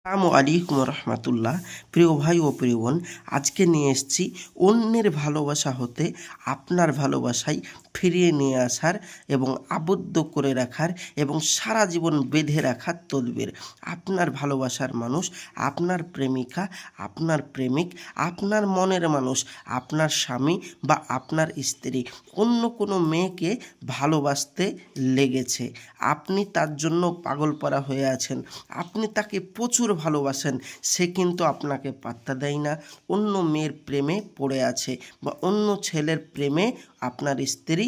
আসসালামু আলাইকুম রহমতুল্লাহ। প্রিয় ভাই ও প্রিয় বোন, আজকে নিয়ে এসেছি অন্যের ভালোবাসা হতে আপনার ভালোবাসায় ফিরিয়ে নিয়ে আসার এবং আবদ্ধ করে রাখার এবং সারা জীবন বেঁধে রাখার তদবির। আপনার ভালোবাসার মানুষ, আপনার প্রেমিকা, আপনার প্রেমিক, আপনার মনের মানুষ, আপনার স্বামী বা আপনার স্ত্রী অন্য কোনো মেয়েকে ভালোবাসতে লেগেছে। আপনি তার জন্য পাগলপারা হয়ে আছেন, আপনি তাকে প্রচুর ভালোবাসেন, সে কিন্তু আপনাকে পাত্তা দেয় না, অন্য মেয়ের প্রেমে পড়ে আছে বা অন্য ছেলের প্রেমে আপনার স্ত্রী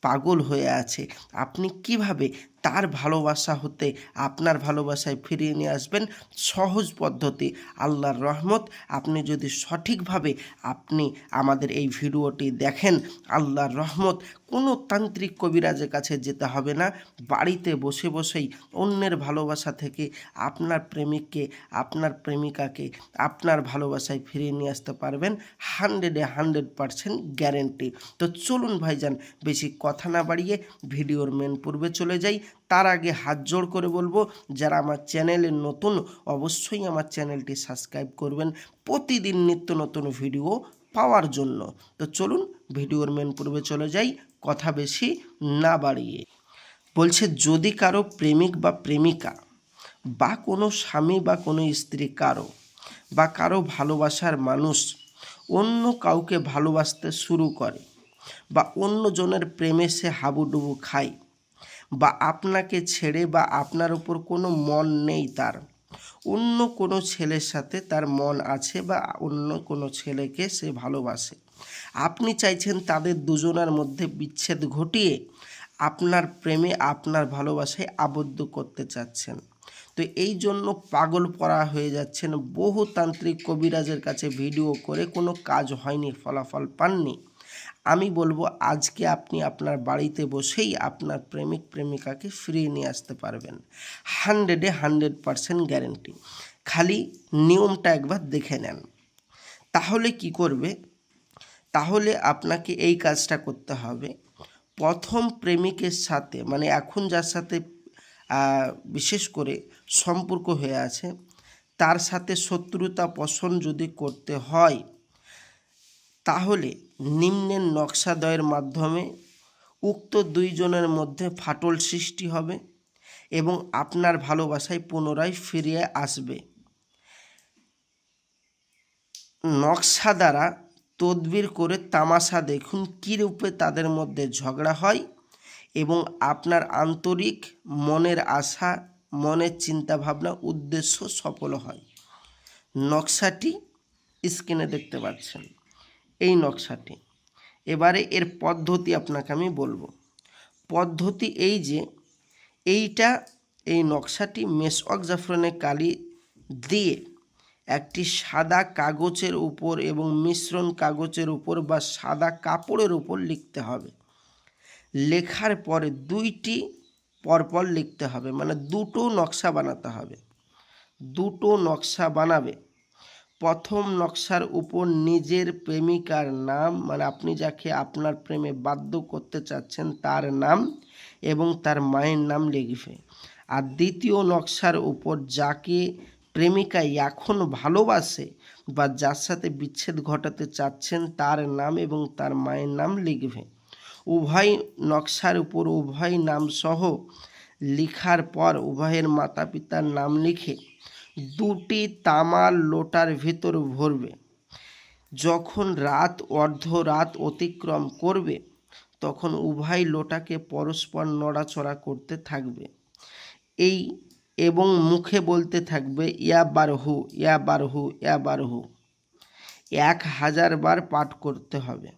পাগল হয়ে আছে। আপনি কিভাবে তার ভালোবাসা হতে আপনার ভালোবাসায় ফিরিয়ে নিয়ে আসবেন? সহজ পদ্ধতি, আল্লাহর রহমত। আপনি যদি সঠিকভাবে আপনি আমাদের এই ভিডিওটি দেখেন, আল্লাহর রহমত, কোনো তান্ত্রিক কবিরাজের কাছে যেতে হবে না। বাড়িতে বসে বসেই অন্যের ভালোবাসা থেকে আপনার প্রেমিককে, আপনার প্রেমিকাকে আপনার ভালোবাসায় ফিরিয়ে নিয়ে আসতে পারবেন। 100% গ্যারেন্টি। তো চলুন ভাইজান, বেশি কথা না বাড়িয়ে ভিডিওর মেন পূর্বে চলে যাই। তার আগে হাত জোড় করে বলবো, যারা আমার চ্যানেলে নতুন অবশ্যই আমার চ্যানেলটি সাবস্ক্রাইব করবেন প্রতিদিন নিত্য নতুন ভিডিও পাওয়ার জন্য। তো চলুন ভিডিওর মেন পূর্বে চলে যাই, কথা বেশি না বাড়িয়ে। বলছে, যদি কারো প্রেমিক বা প্রেমিকা বা কোনো স্বামী বা কোনো স্ত্রী বা কারো ভালোবাসার মানুষ অন্য কাউকে ভালোবাসতে শুরু করে বা অন্যজনের প্রেমে সে হাবুডুবু খায় বা আপনাকে ছেড়ে বা আপনার উপর কোনো মন নেই, তার অন্য কোনো ছেলের সাথে তার মন আছে বা অন্য কোনো ছেলেকে সে ভালোবাসে, আপনি চাইছেন তাদের দুজনের মধ্যে বিচ্ছেদ ঘটিয়ে আপনার প্রেমে আপনার ভালোবাসায় আবদ্ধ করতে চাচ্ছেন। তো এই জন্য পাগল পড়া হয়ে যাচ্ছেন, বহু তান্ত্রিক কবিরাজের কাছে ভিডিও করে কোনো কাজ হয়নি, ফলাফল পাননি। আমি বলবো আজকে আপনি আপনার বাড়িতে বসেই আপনার প্রেমিক প্রেমিকাকে ফিরিয়ে নিয়ে আসতে পারবেন। 100% গ্যারেন্টি। খালি নিয়মটা একবার দেখে নেন। তাহলে কি করবে? তাহলে আপনাকে এই কাজটা করতে হবে। প্রথম প্রেমিকের সাথে, মানে এখন যার সাথে বিশেষ করে সম্পর্ক হয়ে আছে, তার সাথে শত্রুতা পোষণ যদি করতে হয়, তাহলে নিম্নের নকশাদ্বয়ের মাধ্যমে উক্ত দুইজনের মধ্যে ফাটল সৃষ্টি হবে এবং আপনার ভালোবাসায় পুনরায় ফিরিয়ে আসবে। নকশা দ্বারা তদবির করে তামাশা দেখুন কী রূপে তাদের মধ্যে ঝগড়া হয় এবং আপনার আন্তরিক মনের আশা, মনের চিন্তাভাবনা, উদ্দেশ্য সফল হয়। নকশাটি স্ক্রিনে দেখতে পাচ্ছেন, এই নকশাটি। এবারে এর পদ্ধতি আপনাকে আমি বলবো। পদ্ধতি এই যে, এই নকশাটি মেশক জাফরানের কালি দিয়ে একটি সাদা কাগজের উপর এবং মিশ্রণ কাগজের উপর বা সাদা কাপড়ের উপর লিখতে হবে। লেখার পরে দুইটি পরপর লিখতে হবে, মানে দুটো নকশা বানাতে হবে। দুটো নকশা বানাবে। প্রথম নকশার উপর নিজের প্রেমিকার নাম, মানে আপনি যাকে আপনার প্রেমে বাধ্য করতে চাচ্ছেন তার নাম এবং তার মায়ের নাম লিখবে। আর দ্বিতীয় নকশার উপর যাকে প্রেমিকা এখন ভালোবাসে বা যার সাথে বিচ্ছেদ ঘটাতে চাচ্ছেন তার নাম এবং তার মায়ের নাম লিখবে। উভয় নকশার উপর উভয় নাম সহ লিখার পর উভয়ের মাতা পিতার নাম লিখে দুটি তামার লোটার ভিতর ভরবে। যখন অর্ধরাত অতিক্রম করবে তখন উভয় লোটাকে পরস্পর নড়াচড়া করতে থাকবে এবং মুখে বলতে থাকবে, ইয়া বারহু, ইয়া বারহু, ইয়া বারহু। 1000 বার পাঠ করতে হবে।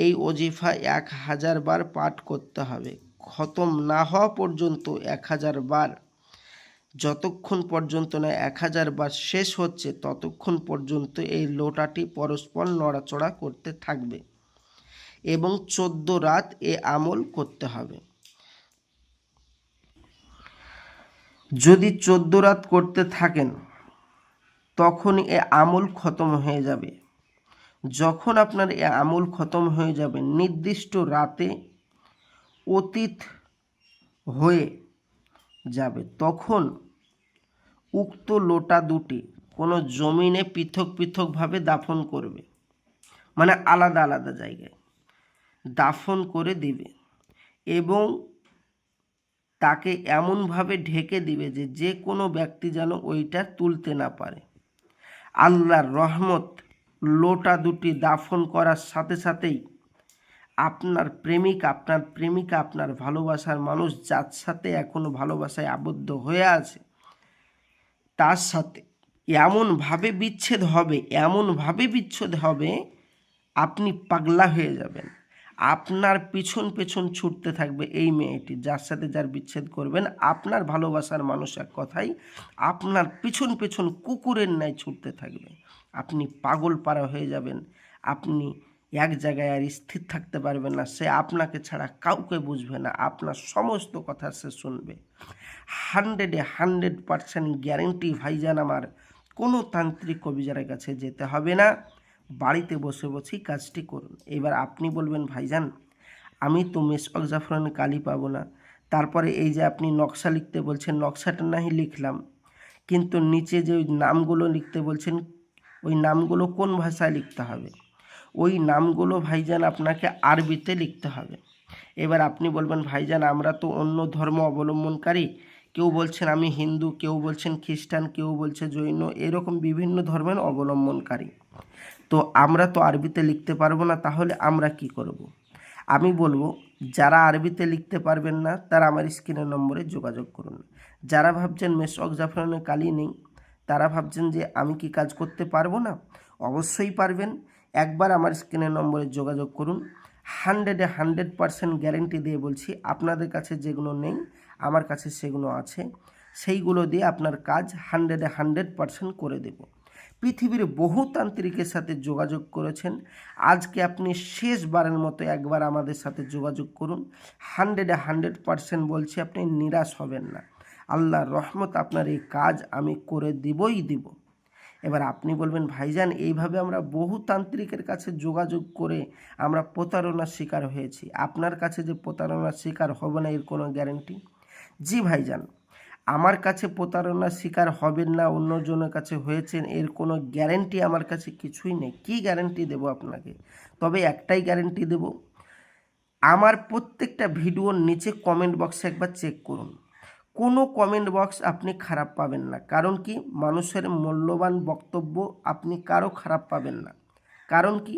এই ওজিফা 1000 বার পাঠ করতে হবে, খতম না হওয়া পর্যন্ত 1000 বার। যতক্ষণ পর্যন্ত না 1000 বার শেষ হচ্ছে ততক্ষণ পর্যন্ত এই লোটাটি পরস্পর নড়াচড়া করতে থাকবে এবং 14 রাত এ আমল করতে হবে। যদি 14 রাত করতে থাকেন তখন এ আমল খতম হয়ে যাবে। যখন আপনার এ আমল খতম হয়ে যাবে, নির্দিষ্ট রাতে অতীত হয়ে যাবে, তখন উক্ত লোটা দুটি কোনো জমিনে পৃথক পৃথকভাবে দাফন করবে, মানে আলাদা আলাদা জায়গায় দাফন করে দিবে এবং তাকে এমনভাবে ঢেকে দিবে যে যে কোনো ব্যক্তি যেন ওইটা তুলতে না পারে। আল্লাহর রহমত লোটা দুটি দাফন করার সাথে সাথেই আপনার প্রেমিকা আপনার ভালোবাসার মানুষ যার সাথে এখনো ভালোবাসায় আবদ্ধ হয়ে আছে তার সাথে এমনভাবে বিচ্ছেদ হবে আপনি পাগলা হয়ে যাবেন। আপনার পিছন পেছন ছুটতে থাকবে এই মেয়েটি, যার সাথে যার বিচ্ছেদ করবেন আপনার ভালোবাসার মানুষ, এক কথায় আপনার পিছন পেছন কুকুরের ন্যায় ছুটতে থাকবে। আপনি পাগল পারা হয়ে যাবেন, আপনি এক জায়গায় আর স্থির থাকতে পারবেন না, সে আপনাকে ছাড়া কাউকে বুঝবে না, আপনার সমস্ত কথা সে শুনবে। 100% গ্যারেন্টি ভাইজান আমার, কোনো তান্ত্রিক কবিরাজের কাছে যেতে হবে না, বাড়িতে বসে বসেই কাজটি করুন। এবার আপনি বলবেন ভাইজান আমি তো মেসওয়াক জাফরানের কালি পাবো না, তারপরে এই যে আপনি নকশা লিখতে বলছেন, নকশাটা নাহি লিখলাম, কিন্তু নিচে যে ওই নামগুলো লিখতে বলছেন ওই নামগুলো কোন ভাষায় লিখতে হবে? ওই নামগুলো ভাইজান আপনাকে আরবিতে লিখতে হবে। এবার আপনি বলবেন ভাইজান আমরা তো অন্য ধর্ম অবলম্বনকারী, কেউ বলছেন আমি হিন্দু, কেউ বলছেন খ্রিস্টান, কেউ বলছে জৈন, এরকম বিভিন্ন ধর্মের অবলম্বনকারী, তো আমরা তো আরবিতে লিখতে পারবো না, তাহলে আমরা কি করব? আমি বলবো যারা আরবিতে লিখতে পারবেন না তারা আমার স্ক্রিনের নম্বরে যোগাযোগ করুন। যারা ভাবছেন মেসওয়াক জাফরানের কালি নেই, তারা ভাবছেন যে আমি কি কাজ করতে পারবো না, অবশ্যই পারবেন। একবার আমার স্ক্রিনের নম্বরে যোগাযোগ করুন। 100% গ্যারেন্টি দিয়ে বলছি আপনাদের কাছে যেগুলো নেই আমার কাছে সেগুলো আছে, সেইগুলো দিয়ে আপনার কাজ 100% করে দেব। পৃথিবীর বহু তান্ত্রিকের সাথে যোগাযোগ করেছেন, আজকে আপনি শেষবারের মতো একবার আমাদের সাথে যোগাযোগ করুন। 100% বলছি আপনি নিরাশ হবেন না, আল্লাহর রহমত আপনার এই কাজ আমি করে দিবই দিব। এবার আপনি বলবেন ভাইজান এইভাবে আমরা বহু তান্ত্রিকের কাছে যোগাযোগ করে আমরা প্রতারণার শিকার হয়েছি, আপনার কাছে যে প্রতারণার শিকার হবে না এর কোনো গ্যারেন্টি? জি ভাইজান, আমার কাছে প্রতারণার শিকার হবেন না, অন্যজনের কাছে হয়েছেন এর কোনো গ্যারেন্টি আমার কাছে কিছুই নেই। কি গ্যারেন্টি দেব আপনাকে? তবে একটাই গ্যারেন্টি দেব, আমার প্রত্যেকটা ভিডিওর নিচে কমেন্ট বক্সে একবার চেক করুন, কোনো কমেন্ট বক্স আপনি খারাপ পাবেন না। কারণ কি, মানুষের মূল্যবান বক্তব্য আপনি কারো খারাপ পাবেন না। কারণ কি,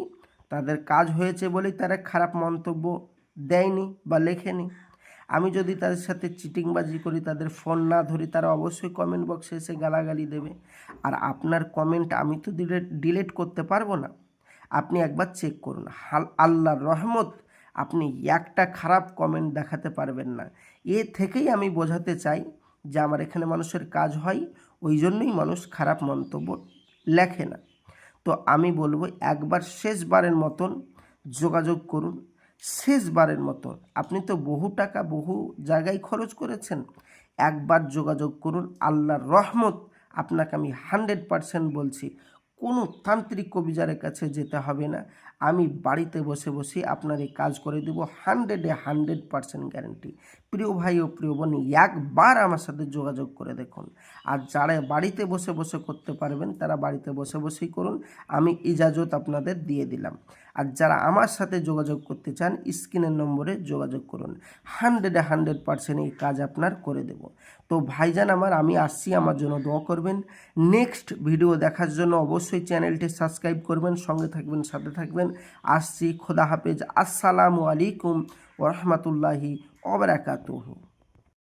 তাদের কাজ হয়েছে বলেই তারা খারাপ মন্তব্য দেয়নি বা লেখেনি। আমি যদি তাদের সাথে চিটিংবাজি করি, তাদের ফোন না ধরি, তারা অবশ্যই কমেন্ট বক্সে এসে গালাগালি দেবে। আর আপনার কমেন্ট আমি তো ডিলিট করতে পারবো না। আপনি একবার চেক করুন, আল্লাহর রহমত আপনি একটা খারাপ কমেন্ট দেখাতে পারবেন না। এ থেকেই আমি বোঝাতে চাই যে আমার এখানে মানুষের কাজ হয়, ওই জন্যই মানুষ খারাপ মন্তব্য লেখে না। তো আমি বলবো একবার শেষবারের মতন যোগাযোগ করুন, শেষবারের মতন। আপনি তো বহু টাকা বহু জায়গায় খরচ করেছেন, একবার যোগাযোগ করুন, আল্লাহর রহমত আপনাকে আমি 100% বলছি কোনো তান্ত্রিক কবিরাজের কাছে যেতে হবে না, আমি বাড়িতে বসে বসে আপনার এই কাজ করে দেব, 100% গ্যারেন্টি। প্রিয় ভাই ও প্রিয় বোন, একবার আমার সাথে যোগাযোগ করে দেখুন। আর যারা বাড়িতে বসে বসে করতে পারবেন তারা বাড়িতে বসে বসেই করুন, আমি ইজাজত আপনাদের দিয়ে দিলাম। আর যারা আমার সাথে যোগাযোগ করতে চান স্ক্রিনের নম্বরে যোগাযোগ করুন, 100% এই কাজ আপনার করে দেব। তো ভাইজান আমার, আমি আসছি, আমার জন্য দোয়া করবেন। নেক্সট ভিডিও দেখার জন্য অবশ্যই চ্যানেলটি সাবস্ক্রাইব করবেন, সঙ্গে থাকবেন, সাথে থাকবেন। আসছি, খোদা হাফেজ, আসসালামু আলাইকুম ওয়া রাহমাতুল্লাহি ওয়া বারাকাতুহু।